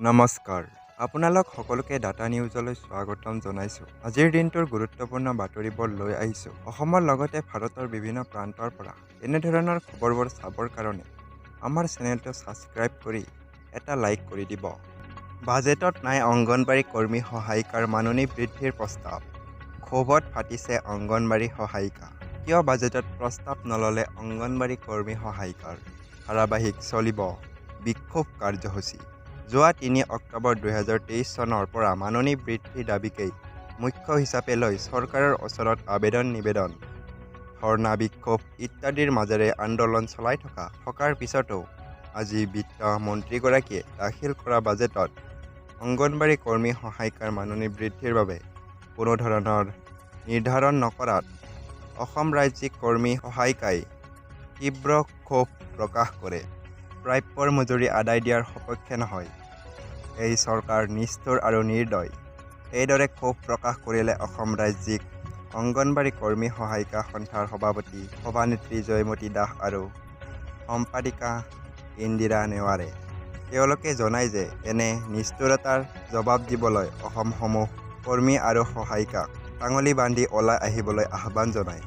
নমস্কাৰ আপোনালোক সকলোকে ডাটা নিউজলৈ স্বাগতম জনাইছোঁ। আজিৰ দিনটোৰ গুৰুত্বপূৰ্ণ বাতৰিবোৰ লৈ আহিছোঁ। অসমৰ লগতে ভাৰতৰ বিভিন্ন প্ৰান্তৰ পৰা এনেধৰণৰ খবৰবোৰ চাবৰ কাৰণে আমাৰ চেনেলটো ছাবস্ক্ৰাইব কৰি এটা লাইক কৰি দিব। বাজেটত নাই অংগনবাড়ী কৰ্মী সহায়িকাৰ মাননি বৃদ্ধিৰ প্ৰস্তাৱ। ক্ষোভত ফাটিছে অংগনবাড়ী সহায়িকা। কিয় বাজেটত প্ৰস্তাৱ নল'লে অংগনবাড়ী কৰ্মী সহায়িকাৰ? ধাৰাবাহিক চলিব বিক্ষোভ কাৰ্যসূচী। যোৱা ৩ অক্টোবৰ ২০২৩ চনৰ পৰা মাননি বৃদ্ধিৰ দাবীকেই মুখ্য হিচাপে লৈ চৰকাৰৰ ওচৰত আবেদন নিবেদন, ধৰ্ণা বিক্ষোভ ইত্যাদিৰ মাজেৰে আন্দোলন চলাই থকাৰ পিছতো আজি বিত্ত মন্ত্ৰীগৰাকীয়ে দাখিল কৰা বাজেটত অংগনবাড়ী কৰ্মী সহায়িকাৰ মাননি বৃদ্ধিৰ বাবে কোনো ধৰণৰ নিৰ্ধাৰণ নকৰাত অসম ৰাজ্যিক কৰ্মী সহায়িকাই তীব্ৰ ক্ষোভ প্ৰকাশ কৰে। প্ৰাপ্যৰ মজুৰি আদায় দিয়াৰ সপক্ষে নহয়, এই চৰকাৰ নিষ্ঠুৰ আৰু নিৰ্দয়। এইদৰে ক্ষোভ প্ৰকাশ কৰিলে অসম ৰাজ্যিক অংগনবাড়ী কৰ্মী সহায়িকা সন্থাৰ সভাপতি সভানেত্ৰী জয়মতী দাস আৰু সম্পাদিকা ইন্দিৰা নেৱাৰে। তেওঁলোকে জনায় যে এনে নিষ্ঠুৰতাৰ জবাব দিবলৈ অসমসমূহ কৰ্মী আৰু সহায়িকাক টাঙলি বান্ধি ওলাই আহিবলৈ আহ্বান জনায়।